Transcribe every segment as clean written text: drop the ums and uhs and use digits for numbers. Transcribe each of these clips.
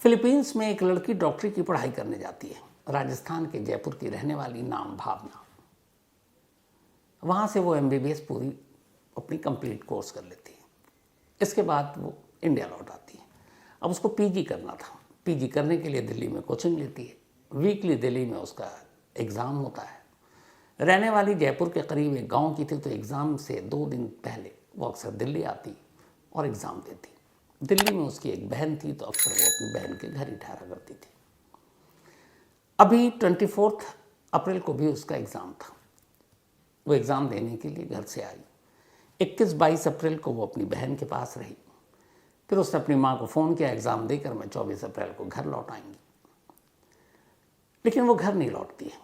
Philippines में एक लड़की डॉक्टरी की पढ़ाई करने जाती है। राजस्थान के जयपुर की रहने वाली, नाम भावना। वहाँ से वो MBBS पूरी अपनी कंप्लीट कोर्स कर लेती है। इसके बाद वो इंडिया लौट आती है। अब उसको PG करना था। PG करने के लिए दिल्ली में कोचिंग लेती है। वीकली दिल्ली में उसका एग्ज़ाम होता है। रहने वाली जयपुर के करीब एक गांव की थी, तो एग्ज़ाम से 2 दिन पहले वो अक्सर दिल्ली आती और एग्ज़ाम देती। दिल्ली में उसकी एक बहन थी, तो अक्सर वो अपनी बहन के घर ही ठहरा करती थी। अभी 24 अप्रैल को भी उसका एग्ज़ाम था। वो एग्ज़ाम देने के लिए घर से आई। 21-22 अप्रैल को वो अपनी बहन के पास रही। फिर उसने अपनी माँ को फ़ोन किया, एग्ज़ाम देकर मैं 24 अप्रैल को घर लौट आएंगी। लेकिन वो घर नहीं लौटती है,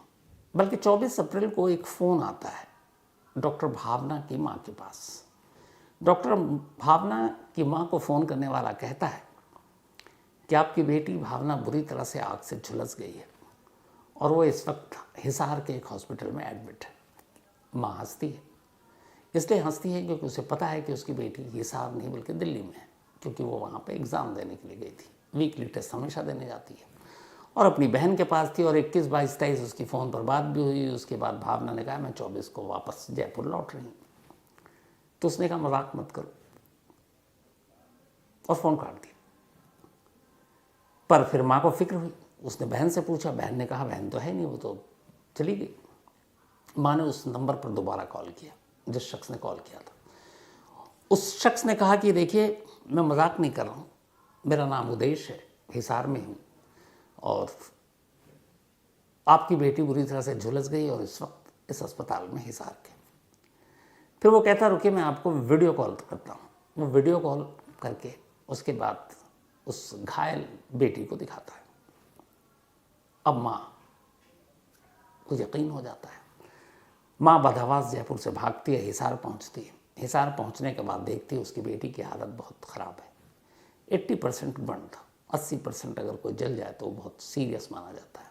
बल्कि 24 अप्रैल को एक फ़ोन आता है डॉक्टर भावना की माँ के पास। डॉक्टर भावना की माँ को फ़ोन करने वाला कहता है कि आपकी बेटी भावना बुरी तरह से आग से झुलस गई है और वो इस वक्त हिसार के एक हॉस्पिटल में एडमिट है। माँ हंसती है। इसलिए हंसती है क्योंकि उसे पता है कि उसकी बेटी हिसार नहीं बल्कि दिल्ली में है, क्योंकि वो वहाँ पे एग्ज़ाम देने के लिए गई थी। वीकली टेस्ट हमेशा देने जाती है और अपनी बहन के पास थी। और 21, 22, 23 उसकी फ़ोन पर बात भी हुई। उसके बाद भावना ने कहा मैं 24 को वापस जयपुर लौट रही हूँ। तो उसने कहा मजाक मत करो और फ़ोन काट दिया। पर फिर माँ को फिक्र हुई। उसने बहन से पूछा, बहन ने कहा बहन तो है नहीं, वो तो चली गई। माँ ने उस नंबर पर दोबारा कॉल किया जिस शख्स ने कॉल किया था। उस शख्स ने कहा कि देखिए मैं मजाक नहीं कर रहा हूँ, मेरा नाम उदेश है, हिसार में हूँ और आपकी बेटी बुरी तरह से झुलस गई और इस वक्त इस अस्पताल में हिसार के। फिर वो कहता रुकिए मैं आपको वीडियो कॉल करता हूँ। वो वीडियो कॉल करके उसके बाद उस घायल बेटी को दिखाता है। अब माँ को यकीन हो जाता है। माँ बदहवास जयपुर से भागती है, हिसार पहुँचती है। हिसार पहुँचने के बाद देखती है उसकी बेटी की हालत बहुत ख़राब है। 80% बर्न था। 80% अगर कोई जल जाए तो बहुत सीरियस माना जाता है।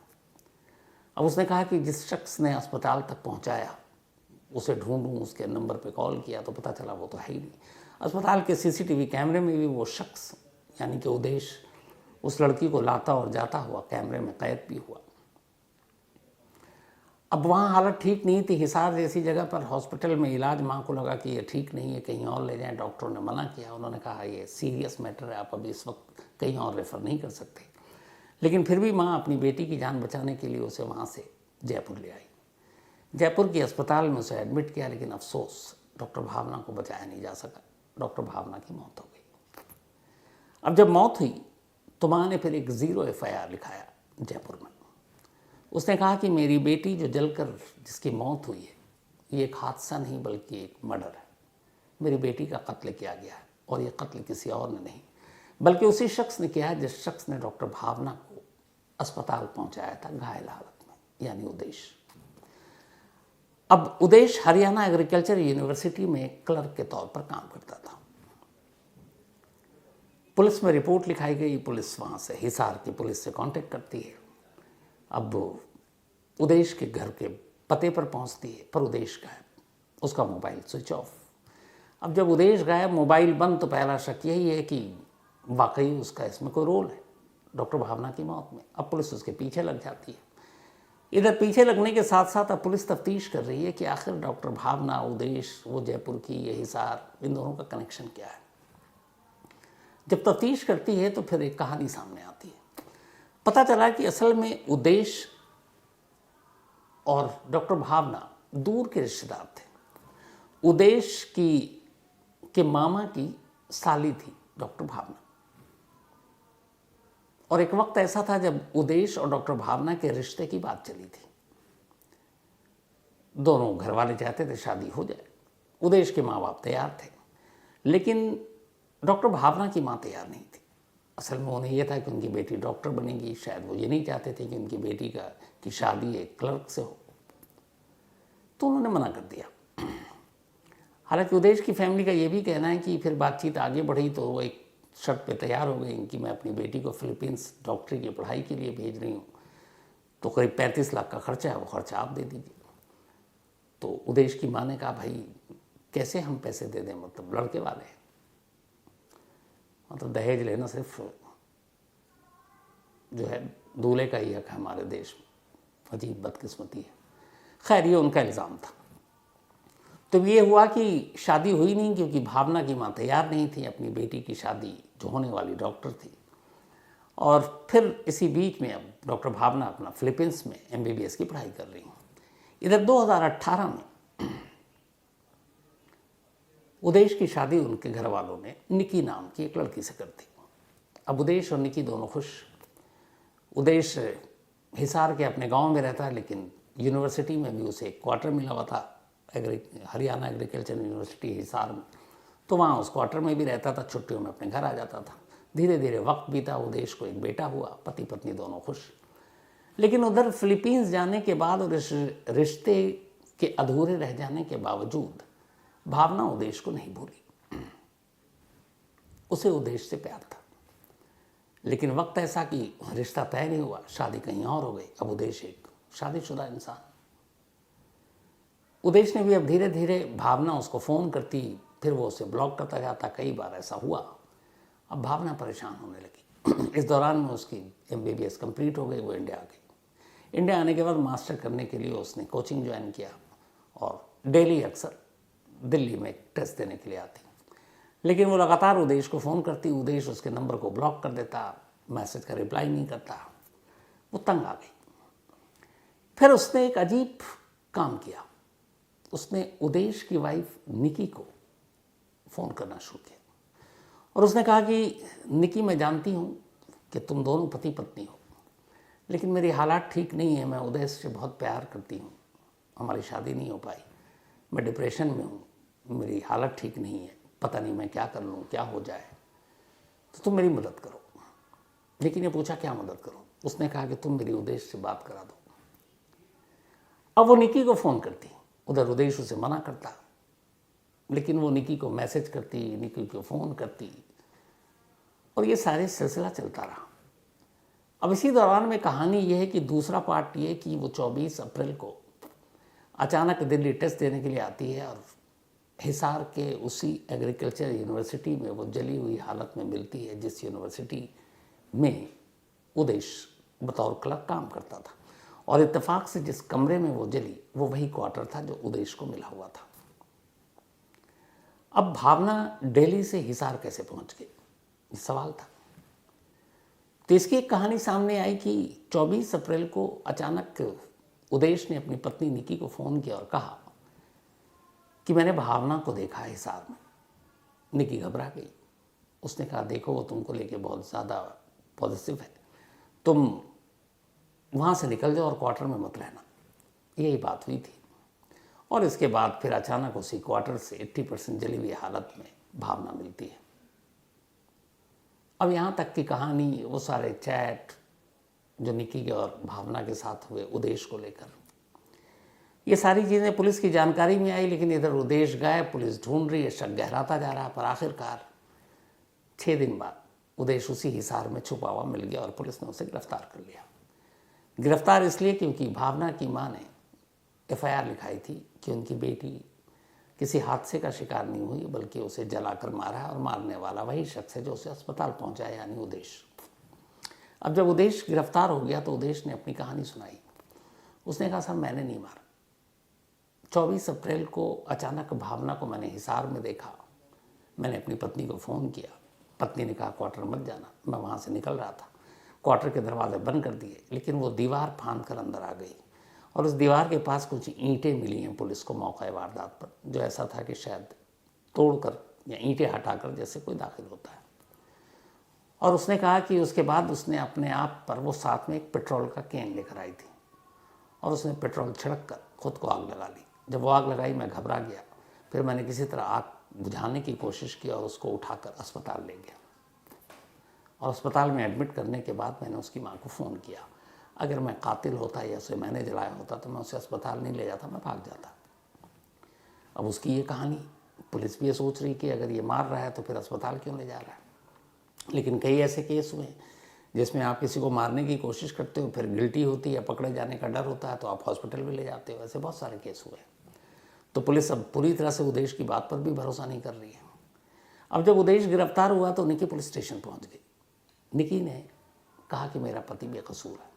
अब उसने कहा कि जिस शख्स ने अस्पताल तक पहुँचाया उसे ढूंढूं, उसके नंबर पे कॉल किया तो पता चला वो तो है ही नहीं। अस्पताल के CCTV कैमरे में भी वो शख्स यानी कि उदेश उस लड़की को लाता और जाता हुआ कैमरे में कैद भी हुआ। अब वहाँ हालत ठीक नहीं थी। हिसार जैसी जगह पर हॉस्पिटल में इलाज, माँ को लगा कि ये ठीक नहीं है, कहीं और ले जाएं। डॉक्टरों ने मना किया। उन्होंने कहा ये सीरियस मैटर है, आप अभी इस वक्त कहीं और रेफ़र नहीं कर सकते। लेकिन फिर भी माँ अपनी बेटी की जान बचाने के लिए उसे वहाँ से जयपुर ले आई। जयपुर के अस्पताल में उसे एडमिट किया, लेकिन अफसोस डॉक्टर भावना को बचाया नहीं जा सका। डॉक्टर भावना की मौत हो गई। अब जब मौत हुई तो माँ ने फिर एक 0 FIR लिखाया जयपुर में। उसने कहा कि मेरी बेटी जो जलकर जिसकी मौत हुई है ये एक हादसा नहीं बल्कि एक मर्डर है। मेरी बेटी का कत्ल किया गया है और ये कत्ल किसी और ने नहीं बल्कि उसी शख्स ने किया है जिस शख्स ने डॉक्टर भावना को अस्पताल पहुंचाया था घायल हालत में, यानी उदेश। अब उदेश हरियाणा एग्रीकल्चर यूनिवर्सिटी में क्लर्क के तौर पर काम करता था। पुलिस में रिपोर्ट लिखाई गई। पुलिस वहाँ से हिसार की पुलिस से कांटेक्ट करती है। अब उदेश के घर के पते पर पहुँचती है, पर उदेश गायब, उसका मोबाइल स्विच ऑफ। अब जब उदेश गायब, मोबाइल बंद, तो पहला शक यही है कि वाकई उसका इसमें कोई रोल है डॉक्टर भावना की मौत में। अब पुलिस उसके पीछे लग जाती है। इधर पीछे लगने के साथ साथ अब पुलिस तफ्तीश कर रही है कि आखिर डॉक्टर भावना, उदेश, वो जयपुर की, ये हिसार, इन दोनों का कनेक्शन क्या है। जब तफ्तीश करती है तो फिर एक कहानी सामने आती है। पता चला कि असल में उदेश और डॉक्टर भावना दूर के रिश्तेदार थे। उदेश के मामा की साली थी डॉक्टर भावना। और एक वक्त ऐसा था जब उदेश और डॉक्टर भावना के रिश्ते की बात चली थी। दोनों घर वाले चाहते थे शादी हो जाए। उदेश के माँ बाप तैयार थे, लेकिन डॉक्टर भावना की माँ तैयार नहीं थी। असल में उन्हें यह था कि उनकी बेटी डॉक्टर बनेगी। शायद वो ये नहीं चाहते थे कि उनकी बेटी की शादी एक क्लर्क से हो, तो उन्होंने मना कर दिया। हालांकि उदेश की फैमिली का ये भी कहना है कि फिर बातचीत आगे बढ़ी तो वो एक शर्त पे तैयार हो गई कि मैं अपनी बेटी को फिलीपींस डॉक्टरी की पढ़ाई के लिए भेज रही हूँ, तो करीब 35 लाख का खर्चा है, वो खर्चा आप दे दीजिए। तो उदेश की माँ ने कहा भाई कैसे हम पैसे दे दें, मतलब लड़के वाले, मतलब दहेज लेना सिर्फ जो है दूल्हे का ही हक है हमारे देश में। अजीब बदकिस्मती है। खैर, ये उनका इल्ज़ाम था। तो ये हुआ कि शादी हुई नहीं, क्योंकि भावना की माँ तैयार नहीं थी अपनी बेटी की शादी, जो होने वाली डॉक्टर थी। और फिर इसी बीच में अब डॉक्टर भावना अपना फिलीपींस में MBBS की पढ़ाई कर रही हैं। इधर 2018 में उदेश की शादी उनके घर वालों ने निकी नाम की एक लड़की से कर दी। अब उदेश और निकी दोनों खुश। उदेश हिसार के अपने गांव में रहता है, लेकिन यूनिवर्सिटी में भी उसे एक क्वार्टर मिला हुआ था, हरियाणा एग्रीकल्चर यूनिवर्सिटी हिसार में। तो वहाँ उस क्वार्टर में भी रहता था, छुट्टियों में अपने घर आ जाता था। धीरे धीरे वक्त बीता, उदेश को एक बेटा हुआ, पति पत्नी दोनों खुश। लेकिन उधर फिलीपींस जाने के बाद और इस रिश्ते के अधूरे रह जाने के बावजूद भावना उदेश को नहीं भूली। उसे उदेश से प्यार था, लेकिन वक्त ऐसा कि रिश्ता तय नहीं हुआ, शादी कहीं और हो गई। अब उदेश एक शादीशुदा इंसान। उदेश ने भी अब धीरे धीरे, भावना उसको फ़ोन करती, फिर वो उसे ब्लॉक करता जाता, कई बार ऐसा हुआ। अब भावना परेशान होने लगी। इस दौरान में उसकी MBBS कंप्लीट हो गई, वो इंडिया आ गई। इंडिया आने के बाद मास्टर करने के लिए उसने कोचिंग ज्वाइन किया और डेली अक्सर दिल्ली में टेस्ट देने के लिए आती। लेकिन वो लगातार उदेश को फ़ोन करती, उदेश उसके नंबर को ब्लॉक कर देता, मैसेज का रिप्लाई नहीं करता। वो तंग आ गई। फिर उसने एक अजीब काम किया। उसने उदेश की वाइफ निकी को फ़ोन करना शुरू किया और उसने कहा कि निकी, मैं जानती हूँ कि तुम दोनों पति पत्नी हो, लेकिन मेरी हालात ठीक नहीं है। मैं उदेश से बहुत प्यार करती हूँ, हमारी शादी नहीं हो पाई, मैं डिप्रेशन में हूँ, मेरी हालत ठीक नहीं है, पता नहीं मैं क्या कर लूँ, क्या हो जाए, तो तुम मेरी मदद करो। लेकिन ये पूछा क्या मदद करो? उसने कहा कि तुम मेरी उदेश से बात करा दो। अब वो निकी को फ़ोन करती, उधर उदेश उसे मना करता, लेकिन वो निकी को मैसेज करती, निकी को फ़ोन करती, और ये सारे सिलसिला चलता रहा। अब इसी दौरान में कहानी ये है कि दूसरा पार्ट ये कि वो 24 अप्रैल को अचानक दिल्ली टेस्ट देने के लिए आती है और हिसार के उसी एग्रीकल्चर यूनिवर्सिटी में वो जली हुई हालत में मिलती है, जिस यूनिवर्सिटी में उदेश बतौर क्लर्क काम करता था। और इत्तेफाक से जिस कमरे में वो जली, वो वही क्वार्टर था जो उदेश को मिला हुआ था। अब भावना दिल्ली से हिसार कैसे पहुंच गई, ये सवाल था। तो इसकी एक कहानी सामने आई कि 24 अप्रैल को अचानक उदेश ने अपनी पत्नी निकी को फ़ोन किया और कहा कि मैंने भावना को देखा है हिसार में। निकी घबरा गई। उसने कहा, देखो वो तुमको लेके बहुत ज़्यादा पॉजिटिव है, तुम वहाँ से निकल जाओ और क्वार्टर में मत रहना। यही बात हुई थी। और इसके बाद फिर अचानक उसी क्वार्टर से 80% जली हुई हालत में भावना मिलती है। अब यहाँ तक की कहानी, वो सारे चैट जो निकी के और भावना के साथ हुए उदेश को लेकर, ये सारी चीज़ें पुलिस की जानकारी में आई। लेकिन इधर उदेश गायब, पुलिस ढूंढ रही है, शक गहराता जा रहा। पर आखिरकार 6 दिन बाद उदेश उसी हिसार में छुपा हुआ मिल गया और पुलिस ने उसे गिरफ्तार कर लिया। गिरफ्तार इसलिए क्योंकि भावना की माँ ने FIR लिखाई थी कि उनकी बेटी किसी हादसे का शिकार नहीं हुई, बल्कि उसे जलाकर मारा और मारने वाला वही शख्स है जो उसे अस्पताल पहुंचाया, यानी उदेश। अब जब उदेश गिरफ्तार हो गया तो उदेश ने अपनी कहानी सुनाई। उसने कहा, सर मैंने नहीं मारा। 24 अप्रैल को अचानक भावना को मैंने हिसार में देखा। मैंने अपनी पत्नी को फ़ोन किया। पत्नी ने कहा क्वार्टर मत जाना। मैं वहाँ से निकल रहा था, क्वार्टर के दरवाजे बंद कर दिए, लेकिन वो दीवार फांद कर अंदर आ गई और उस दीवार के पास कुछ ईंटें मिली हैं पुलिस को मौके वारदात पर, जो ऐसा था कि शायद तोड़कर या ईंटें हटाकर जैसे कोई दाखिल होता है। और उसने कहा कि उसके बाद उसने अपने आप पर, वो साथ में एक पेट्रोल का कैन लेकर आई थी और उसने पेट्रोल छिड़क कर खुद को आग लगा ली। जब वो आग लगाई मैं घबरा गया। फिर मैंने किसी तरह आग बुझाने की कोशिश की और उसको उठाकर अस्पताल ले गया। और अस्पताल में एडमिट करने के बाद मैंने उसकी माँ को फ़ोन किया। अगर मैं कातिल होता या उसे मैंने जलाया होता तो मैं उसे अस्पताल नहीं ले जाता, मैं भाग जाता। अब उसकी ये कहानी, पुलिस भी ये सोच रही कि अगर ये मार रहा है तो फिर अस्पताल क्यों ले जा रहा है। लेकिन कई ऐसे केस हुए जिसमें आप किसी को मारने की कोशिश करते हो, फिर गिल्टी होती है, पकड़े जाने का डर होता है, तो आप हॉस्पिटल भी ले जाते हो। ऐसे बहुत सारे केस हुए। तो पुलिस अब पूरी तरह से उदेश की बात पर भी भरोसा नहीं कर रही है। अब जब उदेश गिरफ्तार हुआ तो निकी पुलिस स्टेशन पहुंच गई। निकी ने कहा कि मेरा पति बेकसूर है।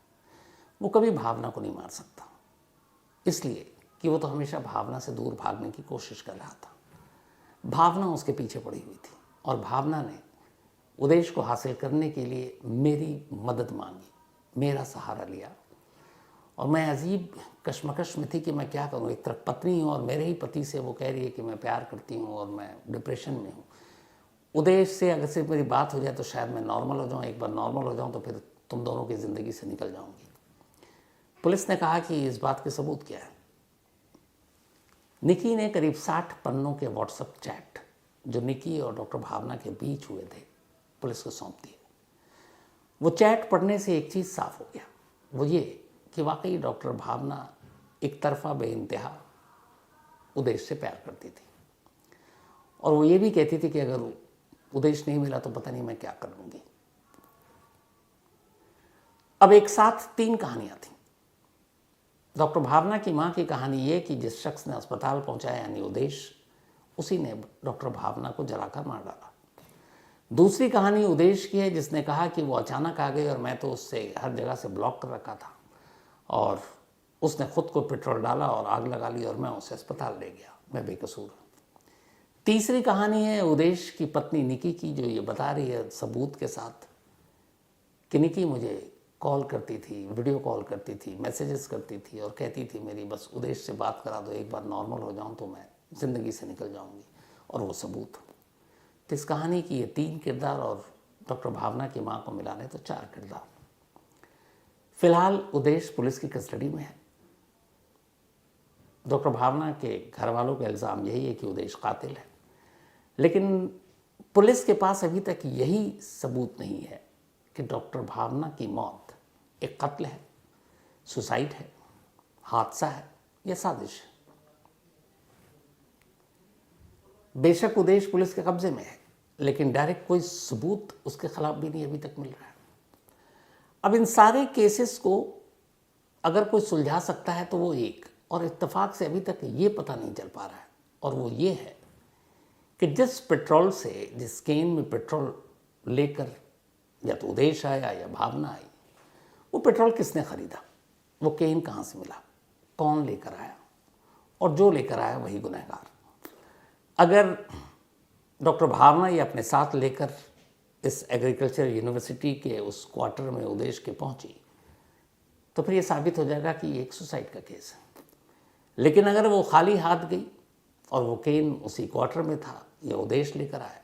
वो कभी भावना को नहीं मार सकता, इसलिए कि वो तो हमेशा भावना से दूर भागने की कोशिश कर रहा था। भावना उसके पीछे पड़ी हुई थी और भावना ने उदेश को हासिल करने के लिए मेरी मदद मांगी, मेरा सहारा लिया। और मैं अजीब कश्मकश में थी कि मैं क्या करूं। एक तरफ पत्नी हूं और मेरे ही पति से वो कह रही है कि मैं प्यार करती हूं और मैं डिप्रेशन में हूं। उदेश से अगर सिर्फ मेरी बात हो जाए तो शायद मैं नॉर्मल हो जाऊं। एक बार नॉर्मल हो जाऊं तो फिर तुम दोनों की ज़िंदगी से निकल जाऊंगी। पुलिस ने कहा कि इस बात के सबूत क्या है। निकी ने करीब 60 पन्नों के व्हाट्सएप चैट जो निकी और डॉक्टर भावना के बीच हुए थे पुलिस को सौंप दिए। वो चैट पढ़ने से एक चीज़ साफ हो गया, वो ये कि वाकई डॉक्टर भावना एक तरफा बेइंतहा उदेश से प्यार करती थी और वो ये भी कहती थी कि अगर उदेश नहीं मिला तो पता नहीं मैं क्या कर लूँगी। अब एक साथ 3 कहानियाँ थीं। डॉक्टर भावना की माँ की कहानी ये कि जिस शख्स ने अस्पताल पहुँचाया यानी उदेश, उसी ने डॉक्टर भावना को जलाकर मार डाला। दूसरी कहानी उदेश की है जिसने कहा कि वो अचानक आ गई और मैं तो उससे हर जगह से ब्लॉक कर रखा था और उसने खुद को पेट्रोल डाला और आग लगा ली और मैं उसे अस्पताल ले गया, मैं बेकसूर हूँ। तीसरी कहानी है उदेश की पत्नी निकी की, जो ये बता रही है सबूत के साथ कि निकी मुझे कॉल करती थी, वीडियो कॉल करती थी, मैसेजेस करती थी और कहती थी मेरी बस उदेश से बात करा दो, एक बार नॉर्मल हो जाऊं तो मैं ज़िंदगी से निकल जाऊंगी। और वो सबूत। तो इस कहानी की ये 3 किरदार और डॉक्टर भावना की माँ को मिलाने तो 4 किरदार। फिलहाल उदेश पुलिस की कस्टडी में है। डॉक्टर भावना के घर वालों का इल्ज़ाम यही है कि उदेश कातिल है, लेकिन पुलिस के पास अभी तक यही सबूत नहीं है कि डॉक्टर भावना की मौत एक कत्ल है, सुसाइड है, हादसा है या साजिश है। बेशक उदेश पुलिस के कब्जे में है, लेकिन डायरेक्ट कोई सबूत उसके खिलाफ भी नहीं अभी तक मिल रहा है। अब इन सारे केसेस को अगर कोई सुलझा सकता है तो वो एक, और इत्तेफाक से अभी तक ये पता नहीं चल पा रहा है, और वो ये है कि जिस पेट्रोल से, जिस केन में पेट्रोल लेकर या तो उदेश आया या भावना आई, वो पेट्रोल किसने खरीदा, वो केन कहाँ से मिला, कौन लेकर आया, और जो लेकर आया वही गुनहगार। अगर डॉक्टर भावना ये अपने साथ लेकर इस एग्रीकल्चर यूनिवर्सिटी के उस क्वार्टर में उदेश के पहुंची तो फिर ये साबित हो जाएगा कि ये एक सुसाइड का केस है। लेकिन अगर वो खाली हाथ गई और वो केन उसी क्वार्टर में था या उदेश लेकर आया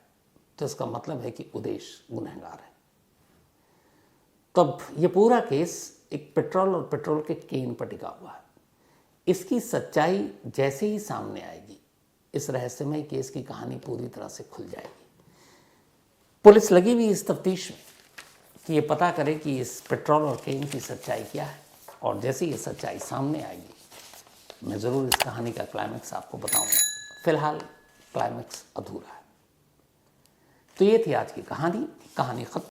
तो इसका मतलब है कि उदेश गुनहगार है। तब ये पूरा केस एक पेट्रोल और पेट्रोल के केन पर टिका हुआ है। इसकी सच्चाई जैसे ही सामने आएगी, इस रहस्यमय केस की कहानी पूरी तरह से खुल जाएगी। पुलिस लगी हुई इस तफ्तीश में कि ये पता करे कि इस पेट्रोल और केन की सच्चाई क्या है, और जैसे ये सच्चाई सामने आएगी मैं ज़रूर इस कहानी का क्लाइमैक्स आपको बताऊंगा। फिलहाल क्लाइमैक्स अधूरा है। तो ये थी आज की कहानी खत्म।